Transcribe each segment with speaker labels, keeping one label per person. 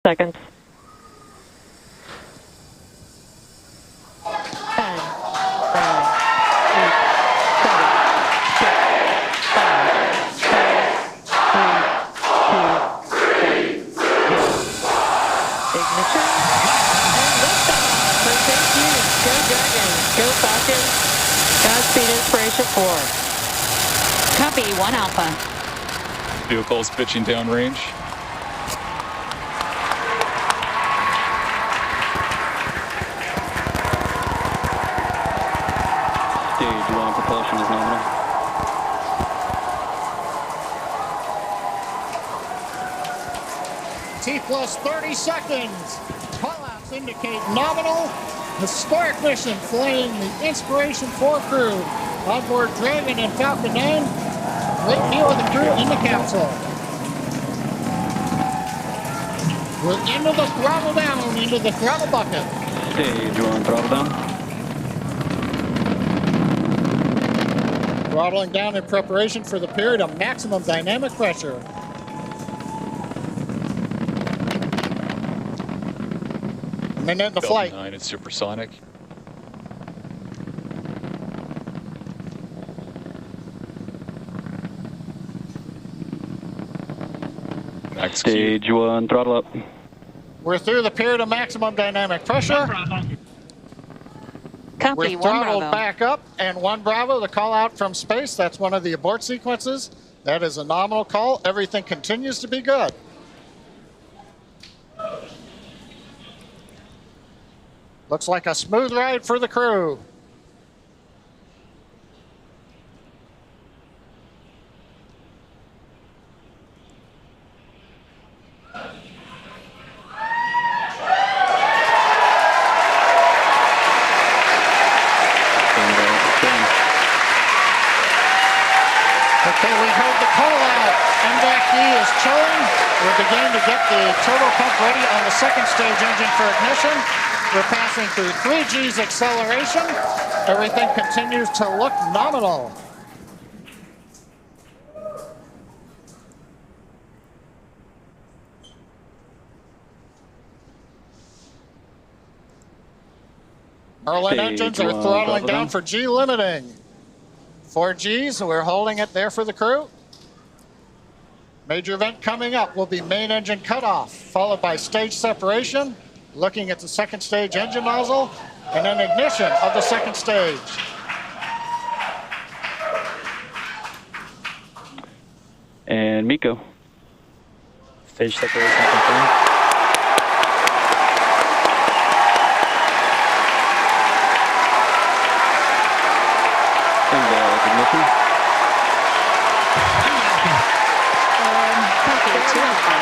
Speaker 1: seconds. 10, 9, 8, 7, 6, 5, 4, 3, 2, 1. Ignition. And liftoff. First stage units. Go Dragon. Go Falcon. Godspeed Inspiration 4.
Speaker 2: Copy, 1 Alpha.
Speaker 3: Vehicles pitching downrange.
Speaker 4: Stage 1 propulsion is nominal.
Speaker 5: T plus 30 seconds. Callouts indicate nominal. Historic mission flying the Inspiration 4 crew onboard Dragon and Falcon 9. Great view of the crew in the capsule. We're into the throttle down, into the throttle bucket.
Speaker 4: Stage 1 throttle down.
Speaker 5: Throttling down in preparation for the period of maximum dynamic pressure. Minute into flight.
Speaker 3: 9 is supersonic. Max
Speaker 4: Stage 1 throttle up.
Speaker 5: We're through the period of maximum dynamic pressure.
Speaker 2: Copy,
Speaker 5: We're
Speaker 2: 1
Speaker 5: throttled
Speaker 2: Bravo.
Speaker 5: back up, and 1 Bravo, the call out from space. That's one of the abort sequences. That is a nominal call. Everything continues to be good. Looks like a smooth ride for the crew. Okay, we heard the call out. MVAC-D is chilling. We're beginning to get the turbo pump ready on the second stage engine for ignition. We're passing through 3 G's acceleration. Everything continues to look nominal. Merlin
Speaker 4: Stage
Speaker 5: engines are
Speaker 4: 1
Speaker 5: throttling
Speaker 4: throttle
Speaker 5: down
Speaker 4: down.
Speaker 5: for G limiting. 4 G's, we're holding it there for the crew. Major event coming up will be main engine cutoff, followed by stage separation, looking at the second stage engine nozzle, and then ignition of the second stage.
Speaker 4: And Miko.
Speaker 6: Stage separation confirmed.
Speaker 4: And ignition.
Speaker 2: Copy, 2 Alpha.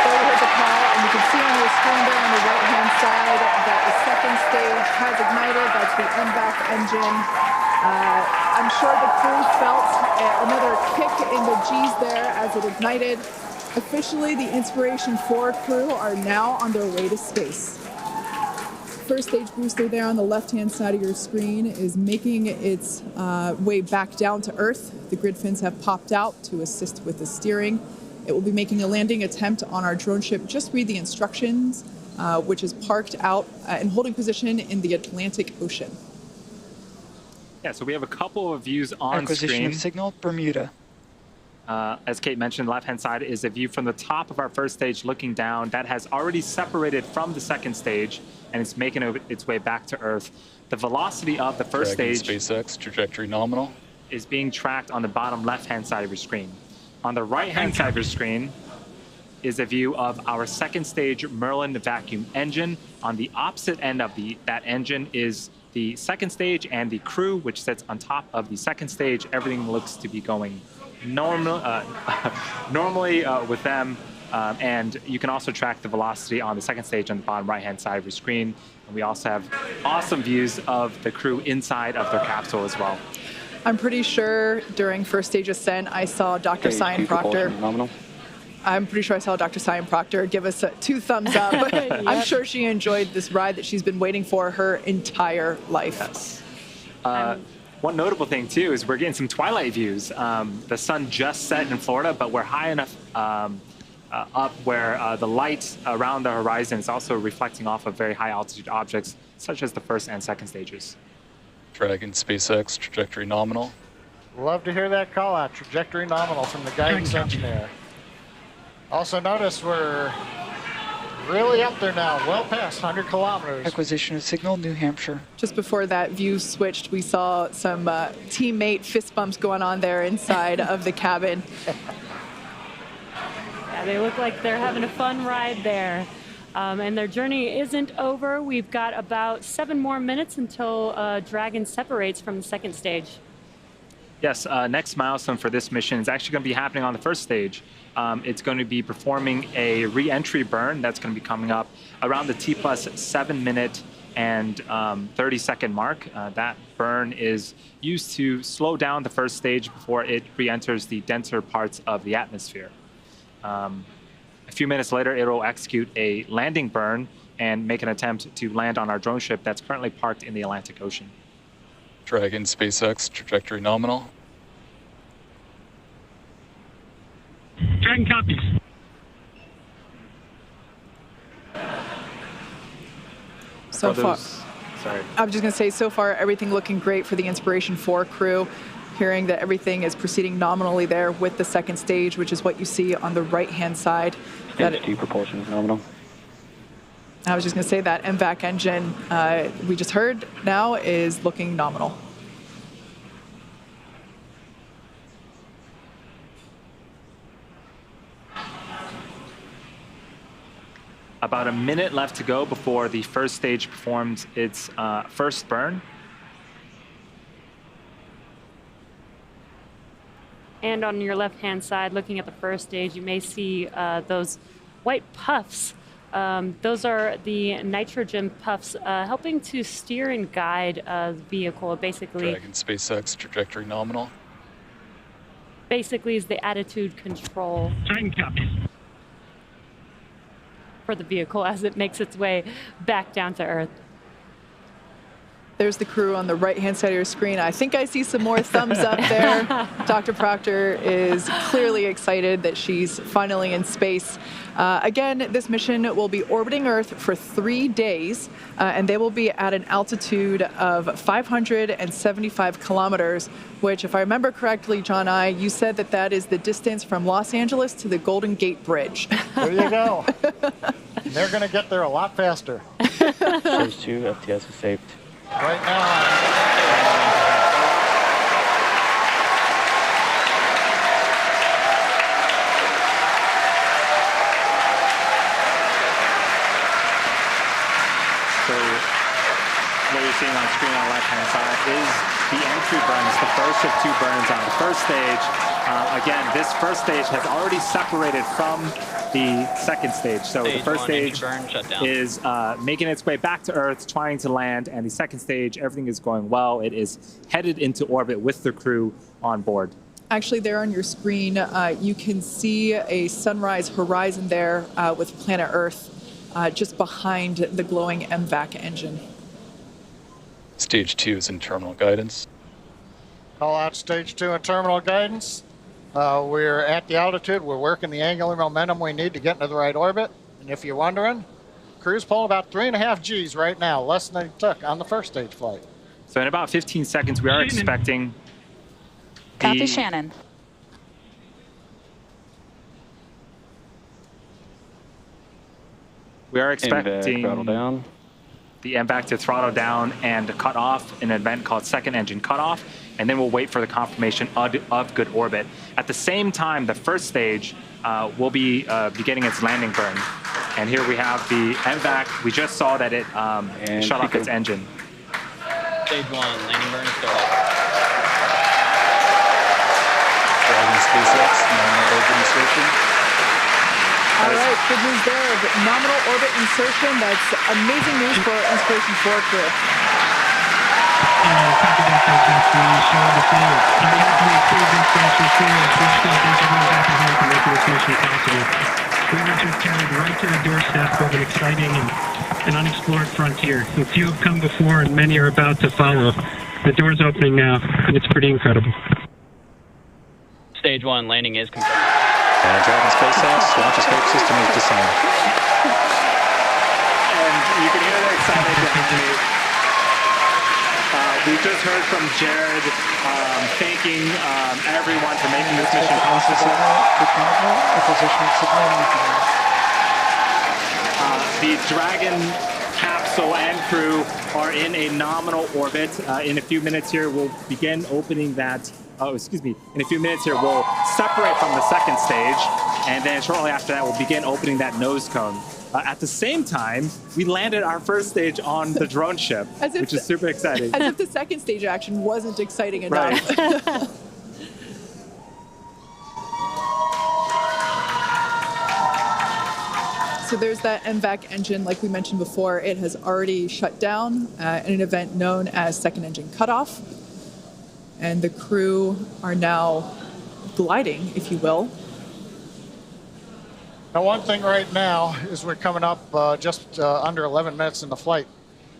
Speaker 7: There we heard the call, and you can see on your screen there on the right-hand side that the second stage has ignited. That's the MVAC engine. I'm sure the crew felt another kick in the G's there as it ignited. Officially, the Inspiration 4 crew are now on their way to space. First stage booster there on the left-hand side of your screen is making its way back down to Earth. The grid fins have popped out to assist with the steering. It will be making a landing attempt on our drone ship. Just read the instructions, which is parked out and holding position in the Atlantic Ocean.
Speaker 8: Yeah, so we have a couple of views on
Speaker 6: Acquisition
Speaker 8: screen.
Speaker 6: of signal, Bermuda.
Speaker 8: As Kate mentioned, left-hand side is a view from the top of our first stage looking down. That has already separated from the second stage, and it's making its way back to Earth. The velocity of the first
Speaker 3: Dragon
Speaker 8: stage
Speaker 3: SpaceX trajectory nominal.
Speaker 8: is being tracked on the bottom left-hand side of your screen. On the right-hand side of your screen is a view of our second stage Merlin vacuum engine. On the opposite end of that engine is the second stage and the crew, which sits on top of the second stage. Everything looks to be going normally with them. And you can also track the velocity on the second stage on the bottom right-hand side of your screen. And we also have awesome views of the crew inside of their capsule as well.
Speaker 7: I'm pretty sure during first stage ascent, I saw Dr. Sian Proctor.
Speaker 4: Nominal.
Speaker 7: I'm pretty sure I saw Dr. Sian Proctor give us 2 thumbs up. I'm sure she enjoyed this ride that she's been waiting for her entire life.
Speaker 8: Yes. One notable thing, too, is we're getting some twilight views. The sun just set in Florida, but we're high enough up where the light around the horizon is also reflecting off of very high altitude objects, such as the first and second stages.
Speaker 3: Dragon SpaceX, trajectory nominal.
Speaker 5: Love to hear that call out, trajectory nominal from the guidance engineer. Also notice we're really up there now, well past 100 kilometers.
Speaker 6: Acquisition of signal, New Hampshire.
Speaker 7: Just before that view switched, we saw some teammate fist bumps going on there inside of the cabin.
Speaker 2: Yeah, they look like they're having a fun ride there. And their journey isn't over. We've got about 7 more minutes until Dragon separates from the second stage.
Speaker 8: Yes, next milestone for this mission is actually going to be happening on the first stage. It's going to be performing a re-entry burn that's going to be coming up around the T plus 7 minute and 30-second mark. That burn is used to slow down the first stage before it re-enters the denser parts of the atmosphere. A few minutes later, it will execute a landing burn and make an attempt to land on our drone ship that's currently parked in the Atlantic Ocean.
Speaker 3: Dragon SpaceX, trajectory nominal.
Speaker 9: Dragon copies.
Speaker 7: So far,
Speaker 8: sorry.
Speaker 7: I was just going to say, so far, everything looking great for the Inspiration 4 crew. Hearing that everything is proceeding nominally there with the second stage, which is what you see on the right-hand side.
Speaker 4: Stage 2 propulsion is nominal.
Speaker 7: I was just going to say that MVAC engine we just heard now is looking nominal.
Speaker 8: About a minute left to go before the first stage performs its first burn.
Speaker 2: And on your left-hand side, looking at the first stage, you may see those white puffs. Those are the nitrogen puffs helping to steer and guide the vehicle. Basically,
Speaker 3: Dragon SpaceX, trajectory nominal.
Speaker 2: basically is the attitude control
Speaker 9: Dragon copies.
Speaker 2: for the vehicle as it makes its way back down to Earth.
Speaker 7: There's the crew on the right-hand side of your screen. I think I see some more thumbs up there. Dr. Proctor is clearly excited that she's finally in space. Again, this mission will be orbiting Earth for 3 days, and they will be at an altitude of 575 kilometers, which, if I remember correctly, John you said that that is the distance from Los Angeles to the Golden Gate Bridge.
Speaker 5: There you go. They're going to get there a lot faster.
Speaker 4: Stage 2, FTS is Sept.
Speaker 5: Right now,
Speaker 8: So what you're seeing on screen on the left-hand side is the entry burns, the first of 2 burns on the first stage. Again, this first stage has already separated from the second stage. So the first stage is making its way back to Earth, trying to land, and the second stage, everything is going well. It is headed into orbit with the crew on board.
Speaker 7: Actually, there on your screen, you can see a sunrise horizon there with planet Earth just behind the glowing MVAC engine.
Speaker 3: Stage 2 is in terminal guidance.
Speaker 5: call out stage 2 and terminal guidance. We're at the altitude. We're working the angular momentum we need to get into the right orbit. And if you're wondering, crew's pulling about 3.5 Gs right now, less than they took on the first stage flight.
Speaker 8: So in about 15 seconds, we are expecting
Speaker 10: Copy, Shannon.
Speaker 8: We are expecting
Speaker 4: throttle down.
Speaker 8: the MVAC to throttle down and cut off in an event called second engine cutoff, and then we'll wait for the confirmation of good orbit. At the same time, the first stage will be beginning its landing burn. And here we have the MVAC. We just saw that it shut off its engine.
Speaker 11: Stage 1, landing burn start.
Speaker 3: Dragon SpaceX, nominal orbit insertion.
Speaker 7: All right, good news there of nominal orbit insertion. That's amazing news for our Inspiration 4 crew.
Speaker 9: Copy that, show the field. On behalf of the crew of Inspiration 4, please thank everyone back at home for making this mission possible. We were just carried right to the doorstep of an exciting and unexplored frontier. A few have come before and many are about to follow. The door's opening now, and it's pretty incredible.
Speaker 11: Stage 1, landing is confirmed.
Speaker 3: Dragon SpaceX launch escape system is disarmed.
Speaker 8: And you can hear the excitement behind me. We just heard from Jared thanking everyone for making this mission possible. The Dragon capsule and crew are in a nominal orbit. In a few minutes here, we'll begin opening that. In a few minutes here, we'll separate from the second stage, and then shortly after that, we'll begin opening that nose cone. At the same time, we landed our first stage on the drone ship, which is super exciting.
Speaker 7: As if the second stage action wasn't exciting enough.
Speaker 8: Right.
Speaker 7: So there's that MVAC engine, like we mentioned before. It has already shut down in an event known as second engine cutoff. And the crew are now gliding, if you will.
Speaker 5: Now, one thing right now is we're coming up just under 11 minutes in the flight.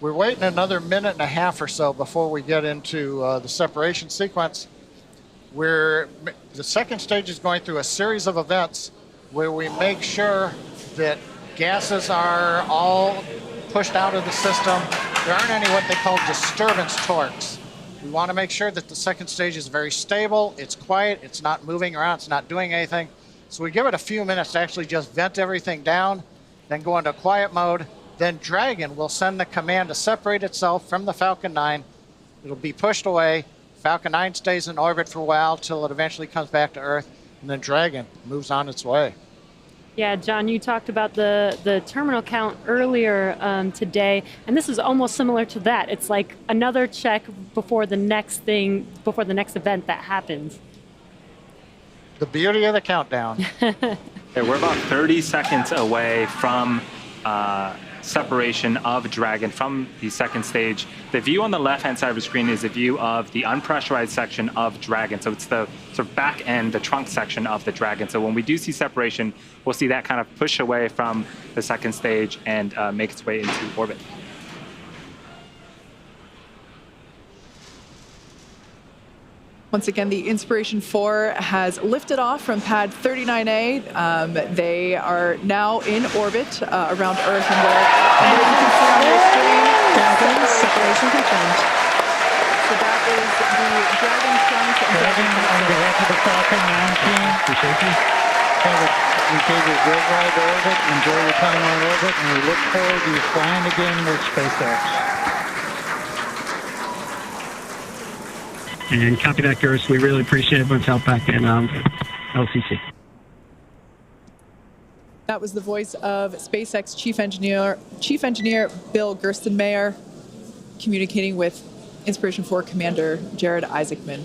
Speaker 5: We're waiting another minute and a half or so before we get into the separation sequence. The second stage is going through a series of events where we make sure that gases are all pushed out of the system. There aren't any what they call disturbance torques. We want to make sure that the second stage is very stable, it's quiet, it's not moving around, it's not doing anything. So we give it a few minutes to actually just vent everything down, then go into quiet mode. Then Dragon will send the command to separate itself from the Falcon 9. It'll be pushed away. Falcon 9 stays in orbit for a while till it eventually comes back to Earth, and then Dragon moves on its way.
Speaker 2: Yeah, John, you talked about the terminal count earlier today, and this is almost similar to that. It's like another check before the next event that happens.
Speaker 5: The beauty of the countdown.
Speaker 8: Yeah, we're about 30 seconds away from separation of Dragon from the second stage. The view on the left-hand side of the screen is a view of the unpressurized section of Dragon. So it's the sort of back end, the trunk section of the Dragon. So when we do see separation, we'll see that kind of push away from the second stage and make its way into orbit.
Speaker 7: Once again, the Inspiration 4 has lifted off from pad 39A. They are now in orbit around Earth, and there you can see on your screen.
Speaker 1: Dragon separation confirmed.
Speaker 7: So that is the Dragon trunk.
Speaker 12: Dragon, on behalf of the Falcon 9 team, we gave you a great ride to orbit. Enjoy your time on orbit, and we look forward to you flying again with SpaceX.
Speaker 9: And copy that, Gerst. We really appreciate everyone's help back in LCC.
Speaker 7: That was the voice of SpaceX Chief Engineer Bill Gerstenmaier communicating with Inspiration 4 Commander Jared Isaacman.